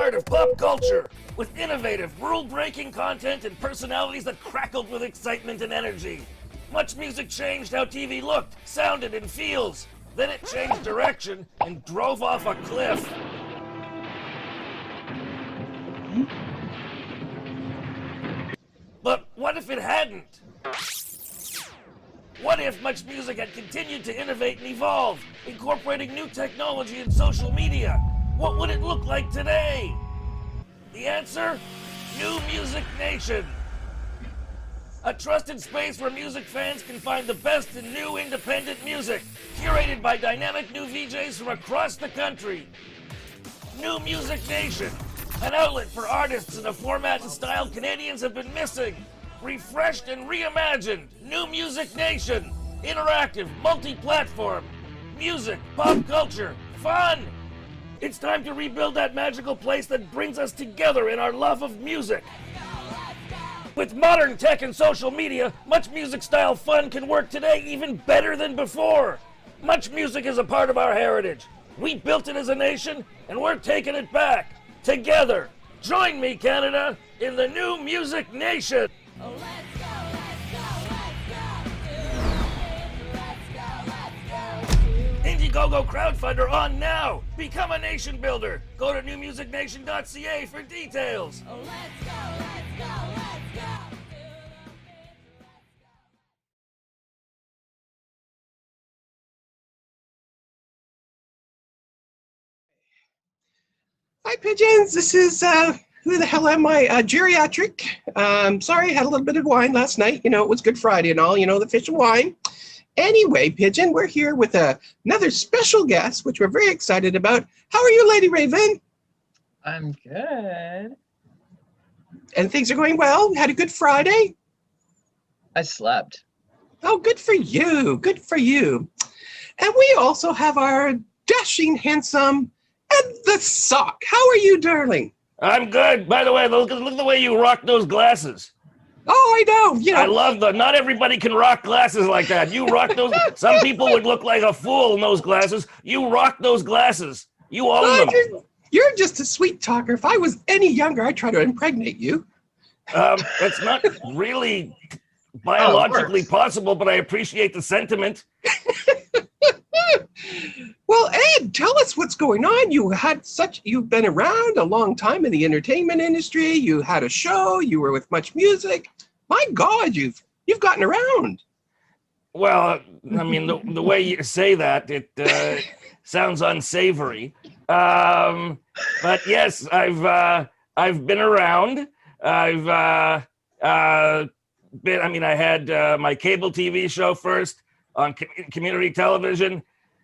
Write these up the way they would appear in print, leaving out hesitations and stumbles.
heart of pop culture, with innovative, rule-breaking content and personalities that crackled with excitement and energy. Much Music changed how TV looked, sounded, and feels. Then it changed direction and drove off a cliff. But what if it hadn't? What if Much Music had continued to innovate and evolve, incorporating new technology and social media? What would it look like today? The answer? New Music Nation. A trusted space where music fans can find the best in new independent music, curated by dynamic new VJs from across the country. New Music Nation, an outlet for artists in a format and style Canadians have been missing. Refreshed and reimagined. New Music Nation. Interactive, multi-platform. Music, pop culture, fun. It's time to rebuild that magical place that brings us together in our love of music. With modern tech and social media, Much Music style fun can work today even better than before. Much Music is a part of our heritage. We built it as a nation, and we're taking it back. Together. Join me, Canada, in the New Music Nation. Oh, let's go, Indiegogo crowdfunder on now. Become a nation builder. Go to newmusicnation.ca for details. Oh, let's go, let's go, let's go. Hi, pigeons. This is, who the hell am I? Geriatric. Sorry, I had a little bit of wine last night. You know, it was Good Friday and all, you know, the fish and wine. Anyway, Pigeon, we're here with another special guest, which we're very excited about. How are you, Lady Raven? I'm good. And things are going well? Had a good Friday? I slept. Oh, good for you. Good for you. And we also have our dashing, handsome, and the Sock. How are you, darling? I'm good. By the way, look at the way you rock those glasses. Oh, I know. You know, I love not everybody can rock glasses like that. You rock those. Some people would look like a fool in those glasses. You rock those glasses. You own them. You're just a sweet talker. If I was any younger, I'd try to impregnate you. It's not really biologically possible, but I appreciate the sentiment. Well, Ed, tell us what's going on. You've been around a long time in the entertainment industry. You had a show. You were with Much Music. My God, you've gotten around. Well, I mean, the way you say that, it sounds unsavory. But yes, I've been around. I had my cable TV show first on community television,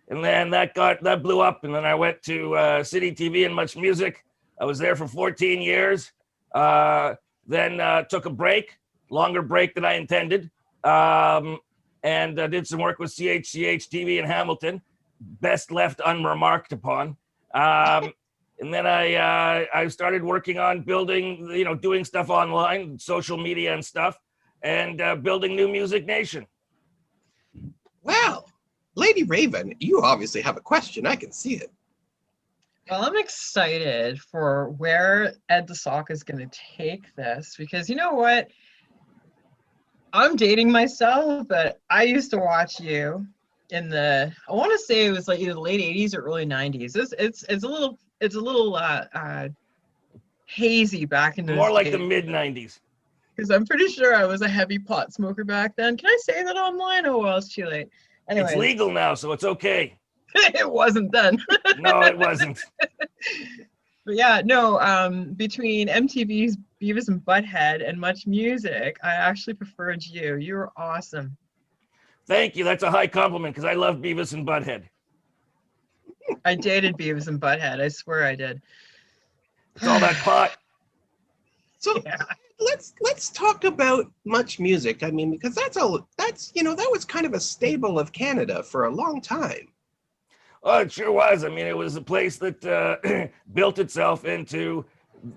and then that blew up, and then I went to City TV and Much Music. I was there for 14 years. Then took a break, longer break than I intended, and did some work with CHCH TV in Hamilton. Best left unremarked upon. And then I started working on building, doing stuff online, social media and stuff, and building New Music Nation. Well, Lady Raven, you obviously have a question. I can see it. Well, I'm excited for where Ed the Sock is going to take this, because you know what? I'm dating myself, but I used to watch you in I want to say it was like either the late 80s or early 90s. It's a little hazy back in those More like days. the mid 90s. Because I'm pretty sure I was a heavy pot smoker back then. Can I say that online? Oh, well, it's too late. Anyways. It's legal now, so it's okay. It wasn't then. No, it wasn't. But yeah, no, between MTV's Beavis and Butthead and Much Music, I actually preferred you. You were awesome. Thank you. That's a high compliment, because I love Beavis and Butthead. I dated Beavis and Butthead. I swear I did. It's all that pot. So yeah. Let's talk about Much Music. I mean, because that was kind of a staple of Canada for a long time. Oh, it sure was. I mean, it was a place that built itself into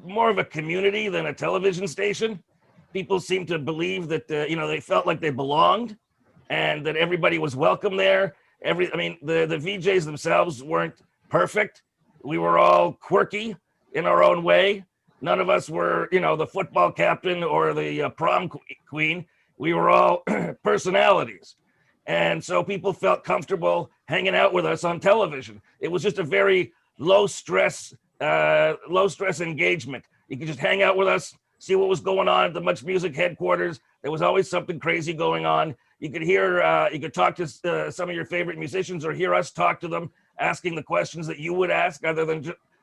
more of a community than a television station. People seemed to believe that they felt like they belonged, and that everybody was welcome there. The VJs themselves weren't perfect. We were all quirky. in our own way. None of us were, the football captain or the prom queen. We were all personalities. And so people felt comfortable hanging out with us on television. It was just a very low stress engagement. You could just hang out with us, see what was going on at the MuchMusic headquarters. There was always something crazy going on. You could hear, you could talk to some of your favorite musicians or hear us talk to them, asking the questions that you would ask other than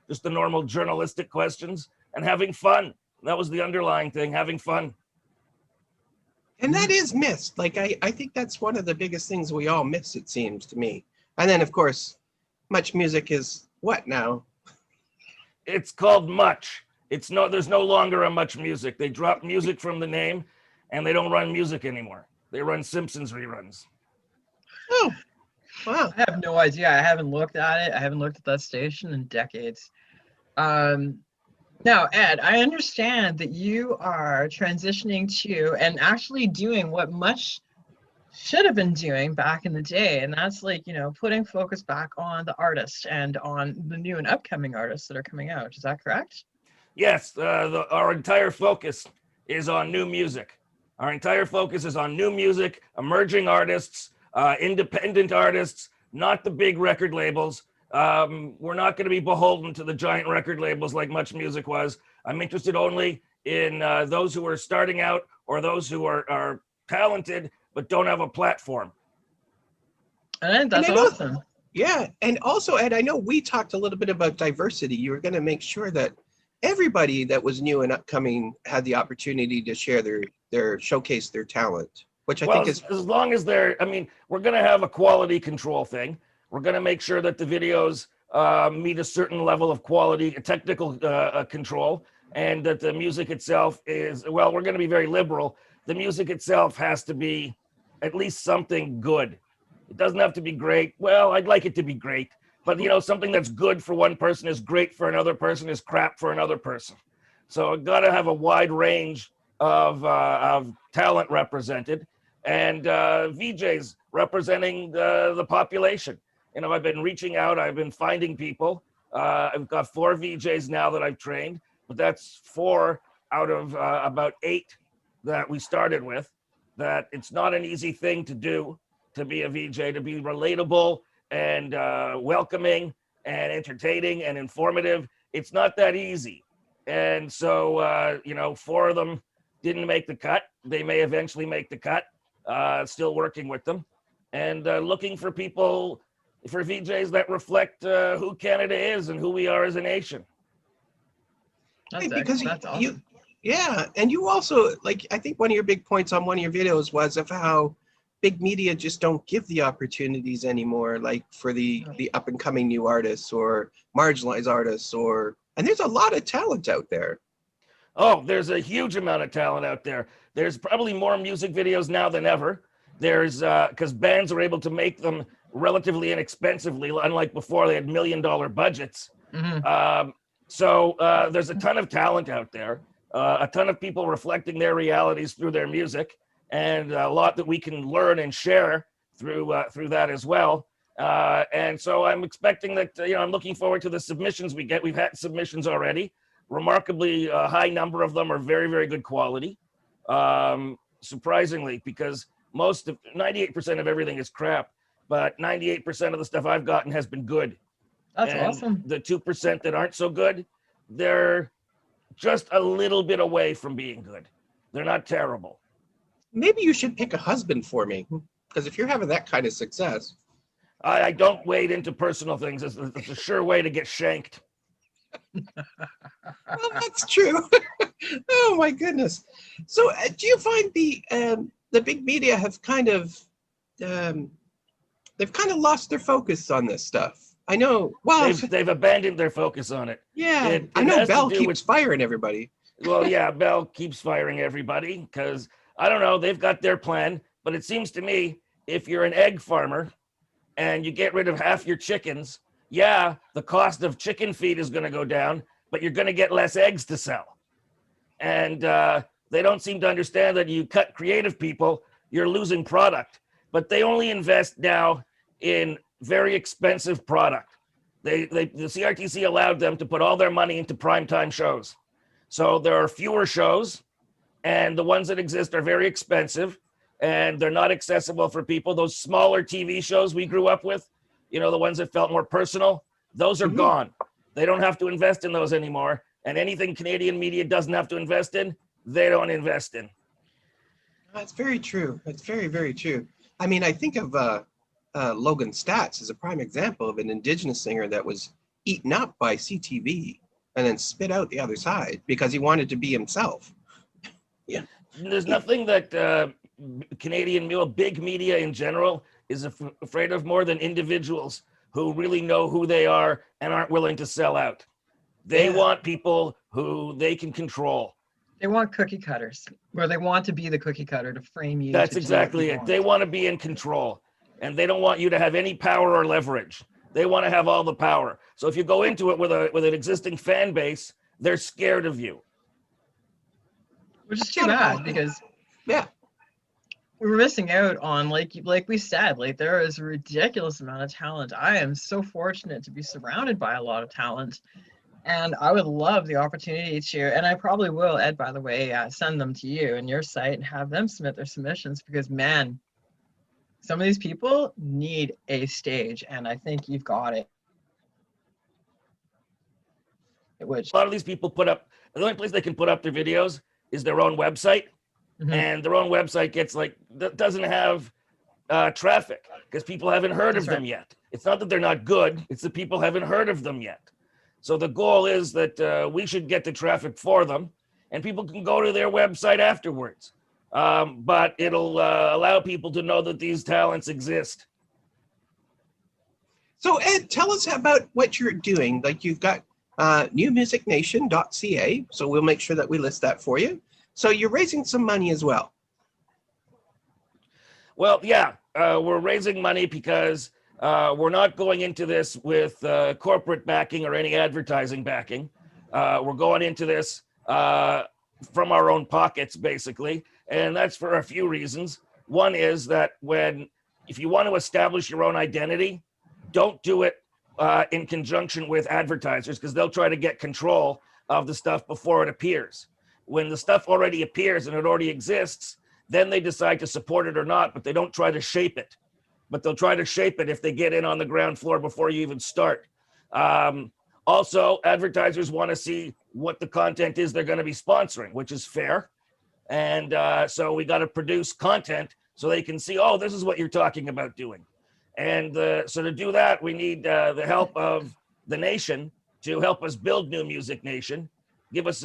just the normal journalistic questions, and having fun. That was the underlying thing, having fun. And that is missed. Like, I think that's one of the biggest things we all miss, it seems to me. And then, of course, MuchMusic is what now? It's called Much. There's no longer a MuchMusic. They dropped music from the name, and they don't run music anymore. They run Simpsons reruns. Oh, wow. I have no idea. I haven't looked at it. I haven't looked at that station in decades. Now, Ed, I understand that you are transitioning to and actually doing what Much should have been doing back in the day, and that's like, putting focus back on the artist and on the new and upcoming artists that are coming out. Is that correct? Yes, our entire focus is on new music. Our entire focus is on new music, emerging artists, independent artists, not the big record labels. We're not going to be beholden to the giant record labels like MuchMusic was. I'm interested only in those who are starting out or those who are talented but don't have a platform. And that's awesome. Yeah, and also, Ed, I know we talked a little bit about diversity. You were going to make sure that everybody that was new and upcoming had the opportunity to share their showcase their talent, which I think is... as long as we're going to have a quality control thing. We're going to make sure that the videos meet a certain level of quality, technical control, and that the music itself is, we're going to be very liberal. The music itself has to be at least something good. It doesn't have to be great. Well, I'd like it to be great, but something that's good for one person is great for another person is crap for another person. So I've got to have a wide range of talent represented, and VJs representing the population. I've been reaching out, I've been finding people. I've got 4 VJs now that I've trained, but that's 4 out of about 8 that we started with. That it's not an easy thing to do, to be a VJ, to be relatable and welcoming and entertaining and informative. It's not that easy. And so, 4 of them didn't make the cut. They may eventually make the cut, still working with them. And looking for people, for VJs that reflect who Canada is and who we are as a nation. Because that's awesome. Yeah, and you also, I think one of your big points on one of your videos was of how big media just don't give the opportunities anymore, like for the up and coming new artists or marginalized artists, and there's a lot of talent out there. Oh, there's a huge amount of talent out there. There's probably more music videos now than ever. There's because bands are able to make them relatively inexpensively, unlike before they had $1 million budgets. Mm-hmm. So there's a ton of talent out there, a ton of people reflecting their realities through their music, and a lot that we can learn and share through that as well. And so I'm expecting that, I'm looking forward to the submissions we get. We've had submissions already. Remarkably high number of them are very, very good quality, surprisingly, because 98% of everything is crap, but 98% of the stuff I've gotten has been good. That's awesome. The 2% that aren't so good, they're just a little bit away from being good. They're not terrible. Maybe you should pick a husband for me, because if you're having that kind of success. I don't wade into personal things. It's a sure way to get shanked. Well, that's true. Oh my goodness. So do you find the big media have kind of they've kind of lost their focus on this stuff? I know. Well, they've abandoned their focus on it. Yeah, I know Bell keeps firing everybody. Well, yeah, Bell keeps firing everybody because I don't know. They've got their plan, but it seems to me if you're an egg farmer and you get rid of half your chickens, yeah, the cost of chicken feed is going to go down, but you're going to get less eggs to sell. And they don't seem to understand that you cut creative people, you're losing product. But they only invest now in very expensive product. The CRTC allowed them to put all their money into primetime shows. So there are fewer shows, and the ones that exist are very expensive, and they're not accessible for people. Those smaller TV shows we grew up with, you know, the ones that felt more personal, those are gone. They don't have to invest in those anymore. And anything Canadian media doesn't have to invest in, they don't invest in. That's very true. That's very, very true. I mean, I think of Logan Stats as a prime example of an Indigenous singer that was eaten up by CTV and then spit out the other side because he wanted to be himself. Yeah. There's nothing that Canadian, big media in general is afraid of more than individuals who really know who they are and aren't willing to sell out. They want people who they can control. They want cookie cutters, or they want to be the cookie cutter to frame you. That's exactly it. They want to be in control, and they don't want you to have any power or leverage. They want to have all the power. So if you go into it with an existing fan base, they're scared of you. Which is too bad, because we're missing out on, like we said, like there is a ridiculous amount of talent. I am so fortunate to be surrounded by a lot of talent. And I would love the opportunity to, and I probably will, Ed, by the way, send them to you and your site and have them submit their submissions, because, man, some of these people need a stage, and I think you've got it. Which a lot of these people put up, the only place they can put up their videos is their own website, and their own website doesn't have traffic because people haven't heard of them yet. It's not that they're not good, it's that people haven't heard of them yet. So the goal is that we should get the traffic for them, and people can go to their website afterwards. But it'll allow people to know that these talents exist. So Ed, tell us about what you're doing. Like, you've got newmusicnation.ca, so we'll make sure that we list that for you. So you're raising some money as well. Well, yeah, we're raising money because we're not going into this with corporate backing or any advertising backing. We're going into this from our own pockets, basically. And that's for a few reasons. One is that if you want to establish your own identity, don't do it in conjunction with advertisers, because they'll try to get control of the stuff before it appears. When the stuff already appears and it already exists, then they decide to support it or not, but they don't try to shape it. But they'll try to shape it if they get in on the ground floor before you even start. Also, advertisers want to see what the content is they're going to be sponsoring, which is fair. And so we got to produce content so they can see, oh, this is what you're talking about doing. And so to do that, we need the help of the nation to help us build New Music Nation, give us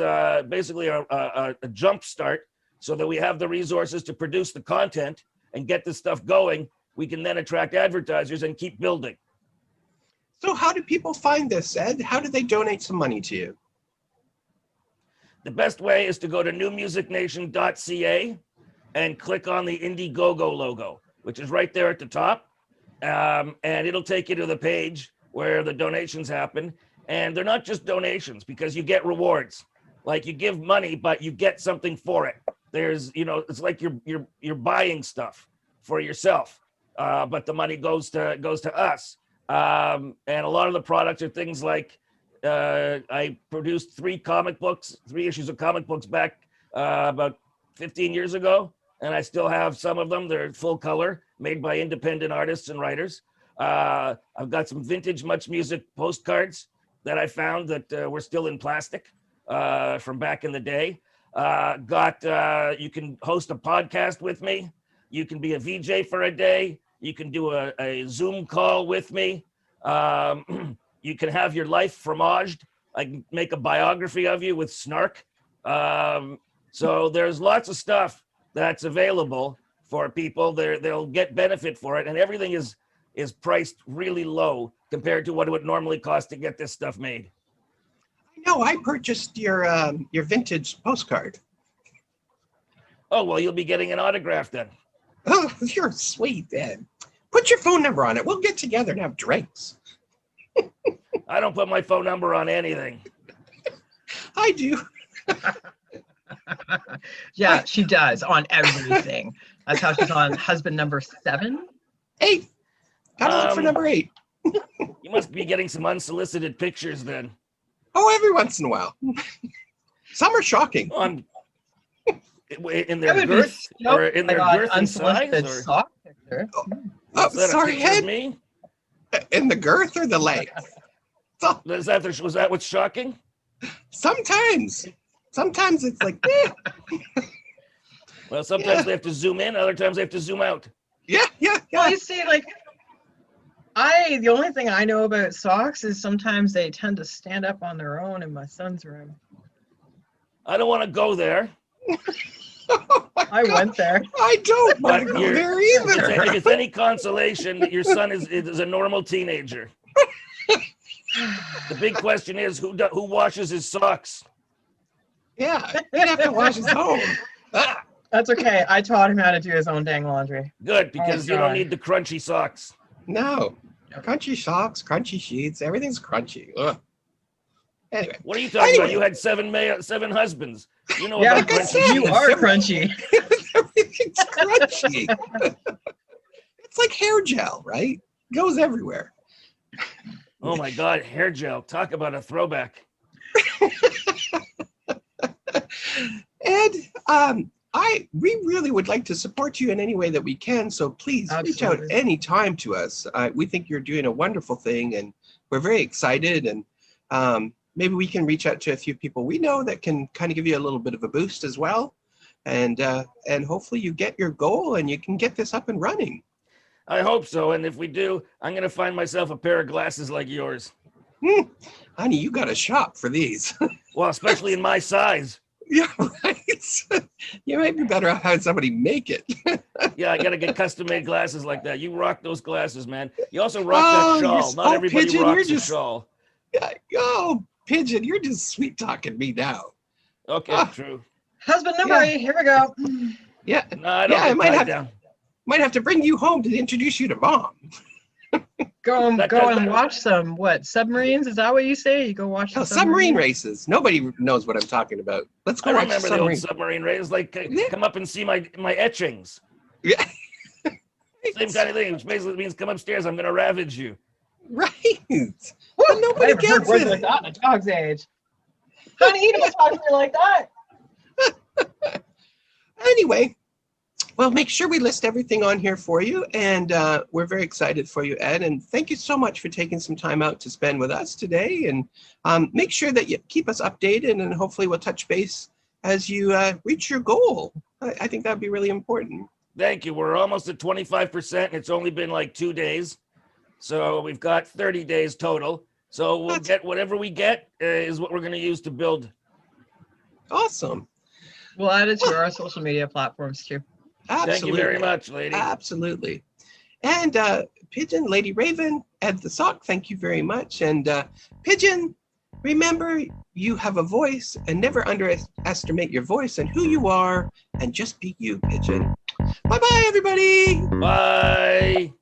basically a jump start so that we have the resources to produce the content and get this stuff going. We can then attract advertisers and keep building. So how do people find this, Ed? How do they donate some money to you? The best way is to go to newmusicnation.ca and click on the Indiegogo logo, which is right there at the top. And it'll take you to the page where the donations happen. And they're not just donations, because you get rewards. Like, you give money, but you get something for it. There's, it's like you're buying stuff for yourself, but the money goes to us. And a lot of the products are things like, I produced 3 issues of comic books back about 15 years ago, and I still have some of them. They're full color, made by independent artists and writers. I've got some vintage MuchMusic postcards that I found that were still in plastic from back in the day. You can host a podcast with me. You can be a VJ for a day. You can do a Zoom call with me. You can have your life fromaged. I can make a biography of you with snark. So there's lots of stuff that's available for people. They'll get benefit for it, and everything is priced really low compared to what it would normally cost to get this stuff made. No, I purchased your vintage postcard. Oh, well, you'll be getting an autograph then. Oh, you're sweet, Ed. Put your phone number on it. We'll get together and have drinks. I don't put my phone number on anything. I do. Yeah, she does, on everything. That's how she's on husband number 7. 8. Gotta look for number 8. You must be getting some unsolicited pictures then. Oh, every once in a while. Some are shocking. On in I their would be girth stoked or in if I their got girth an and size, unsolicited or sock picture. Oh, what's that, sorry, a picture Ed. of me? In the girth or the length? So, Was that what's shocking? sometimes it's like, Well, sometimes Yeah. they have to zoom in, other times they have to zoom out. yeah. Well, you see, like, the only thing I know about socks is sometimes they tend to stand up on their own in my son's room. I don't want to go there. Oh my I God. went there. I don't want to But go there If either. it's any consolation, that your son is a normal teenager. The big question is who washes his socks? Yeah, he'd have to wash his own. Ah, That's okay. I taught him how to do his own dang laundry. Good, because you don't God. need the crunchy socks. no. Crunchy socks, crunchy sheets, everything's crunchy. Ugh. Anyway, What are you talking about? You had seven husbands. You know Yeah, about like I crunchy said, you sheets. are crunchy. everything's crunchy. It's like hair gel, right? Goes everywhere. Oh my God, hair gel. Talk about a throwback. Ed, we really would like to support you in any way that we can. So please reach out Absolutely. anytime to us. We think you're doing a wonderful thing, and we're very excited. And maybe we can reach out to a few people we know that can kind of give you a little bit of a boost as well. And hopefully you get your goal and you can get this up and running. I hope so. And if we do, I'm going to find myself a pair of glasses like yours. Honey, you got to shop for these. Well, especially in my size. Yeah, right. You might be better off having somebody make it. Yeah, I got to get custom-made glasses like that. You rock those glasses, man. You also rock that shawl. Not everybody Pigeon, rocks a shawl. Oh, Pigeon, you're just sweet talking me now. Okay, true. Husband number 8, here we go. Yeah, No, I don't I get might tied have down. to bring you home to introduce you to Mom. Go That and doesn't- watch some, submarines? Is that what you say? You go watch Oh, the submarine races. Nobody knows what I'm talking about. Let's go I watch remember the old submarine. submarine race. Like, Yeah. come up and see my etchings. Yeah, Same kind of thing, which basically means come upstairs. I'm going to ravage you. right. Woo! But nobody I haven't heard gets words it. like that in a dog's age. Honey, you don't talk to me like that. Anyway, well, make sure we list everything on here for you. And we're very excited for you, Ed. And thank you so much for taking some time out to spend with us today. And make sure that you keep us updated, and hopefully we'll touch base as you reach your goal. I think that'd be really important. Thank you. We're almost at 25%. It's only been like 2 days. So we've got 30 days total. So we'll get whatever we get is what we're going to use to build. Awesome. We'll add it to our social media platforms too. Absolutely. Thank you very much, lady. Absolutely. And Pigeon, Lady Raven, Ed the Sock, thank you very much. And Pigeon, remember, you have a voice, and never underestimate your voice and who you are, and just be you, Pigeon. Bye-bye, everybody. Bye.